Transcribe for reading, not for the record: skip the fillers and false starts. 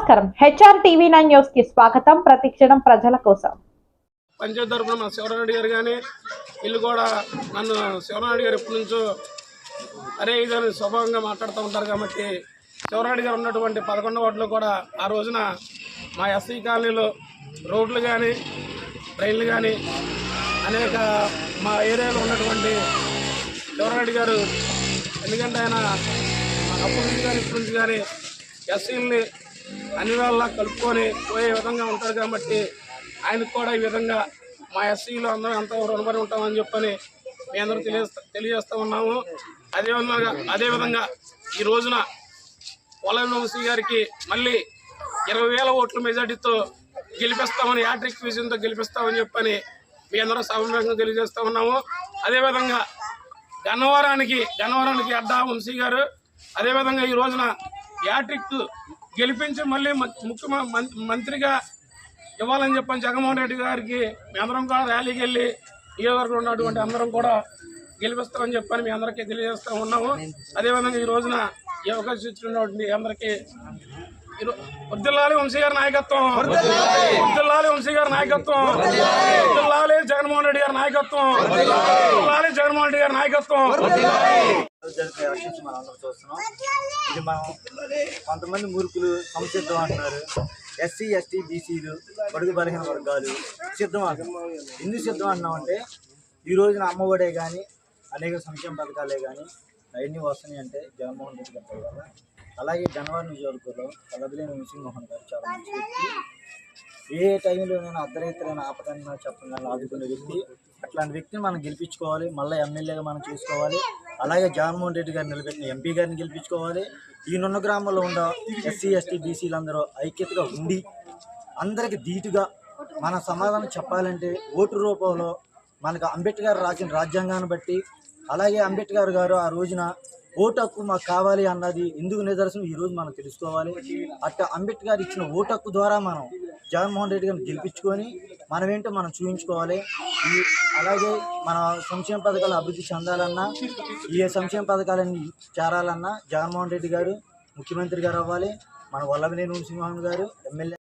నమస్కారం HR TV9 news కి స్వాగతం. ప్రతిక్షణం ప్రజల కోసం. పంచాయతీ తరఫున మన శివరారెడ్డి గారు కానీ వీళ్ళు కూడా నన్ను శివరారెడ్డి గారు ఎప్పటి నుంచో అరే ఇదని స్వభావంగా మాట్లాడుతూ ఉంటారు కాబట్టి శివరారెడ్డి గారు ఉన్నటువంటి 11వ వార్డులో కూడా ఆ రోజున మా ఎస్సీ కాలనీలో రోడ్లు కానీ ట్రైన్లు కానీ అనేక మా ఏరియాలో ఉన్నటువంటి శివరారెడ్డి గారు ఎందుకంటే ఆయన అప్పటి నుంచి కానీ ఇప్పటి నుంచి కానీ ఎస్సీలని అన్ని వేళ కలుపుకొని పోయే విధంగా ఉంటారు కాబట్టి ఆయనకు కూడా ఈ విధంగా మా ఎస్సీలో అందరం ఎంతో రుణపడి ఉంటామని చెప్పని మీ అందరూ తెలియజేస్తూ ఉన్నాము. అదేవిధంగా ఈ రోజున వంశీ గారికి మళ్ళీ 20,000 ఓట్ల మెజార్టీతో గెలిపిస్తామని యాట్రిక్ విజయంతో గెలిపిస్తామని చెప్పని మీ అందరూ సభ్యంగా తెలియజేస్తూ ఉన్నాము. అదేవిధంగా గన్నవరానికి అడ్డా వంశీ గారు అదేవిధంగా ఈ రోజున యాట్రిక్ గెలిపించి మళ్ళీ మంత్రిగా ఇవ్వాలని చెప్పని జగన్మోహన్ రెడ్డి గారికి మీ అందరం కూడా ర్యాలీకి వెళ్ళి నియోజకవర్గంలో ఉన్నటువంటి అందరం కూడా గెలిపిస్తామని చెప్పని మీ అందరికీ తెలియజేస్తూ ఉన్నాము. అదేవిధంగా ఈ రోజున ఈ అవకాశం ఇచ్చినటువంటి అందరికీ వర్ధిల్లాలి వంశీ గారి నాయకత్వం, వర్ధిల్లాలి వంశీ గారి నాయకత్వం, వర్ధిల్లాలి జగన్మోహన్ రెడ్డి గారి నాయకత్వం, వర్ధిల్లాలి జగన్మోహన్ రెడ్డి గారి నాయకత్వం. మనందరూ చూస్తున్నాం. ఇది మనం కొంతమంది మూర్ఖులు సంసిద్ధం అంటున్నారు. ఎస్సీ ఎస్టీ బీసీలు బడుగు బలహీన వర్గాలు సిద్ధం అంటున్నాం. ఎందుకు సిద్ధం అంటున్నామంటే ఈ రోజున అమ్మఒడే కానీ అనేక సంక్షేమ పథకాలే కానీ అవన్నీ వస్తున్నాయి అంటే జగన్మోహన్ రెడ్డి గారి వల్ల. అలాగే జనవరి నియోజకవర్గంలో కలబిలేని వంశీమోహన్ గారు చాలా మంచి వ్యక్తి. ఏ టైంలోనైనా అర్ధరైతులైన ఆపదన్నా చెప్పగానే ఆదుకునే వ్యక్తి. అట్లాంటి వ్యక్తిని మనం గెలిపించుకోవాలి. మళ్ళీ ఎమ్మెల్యేగా మనం చేసుకోవాలి. అలాగే జగన్మోహన్ రెడ్డి గారిని నిలబెట్టిన ఎంపీ గారిని గెలిపించుకోవాలి. ఈ నున్న గ్రామంలో ఉన్న ఎస్సీ ఎస్టీ బీసీలందరూ ఐక్యతగా ఉండి అందరికి ధీటుగా మన సమాధానం చెప్పాలంటే ఓటు రూపంలో మనకు అంబేద్కర్ రాసిన రాజ్యాంగాన్ని బట్టి అలాగే అంబేద్కర్ గారు ఆ రోజున ఓటు హక్కు మాకు కావాలి అన్నది ఎందుకు నిదర్శనం ఈరోజు మనం తెలుసుకోవాలి. అట్లా అంబేద్కర్ ఇచ్చిన ఓటు హక్కు ద్వారా మనం జగన్మోహన్ రెడ్డి గారిని గెలిపించుకొని మనమేంటో మనం చూపించుకోవాలి. అలాగే మన సంక్షేమ పథకాలు అభివృద్ధి చెందాలన్నా ఈ సంక్షేమ పథకాలన్నీ చేరాలన్నా జగన్మోహన్ రెడ్డి గారు ముఖ్యమంత్రి గారు అవ్వాలి. మన వల్లభనేని వంశీమోహన్ గారు ఎమ్మెల్యే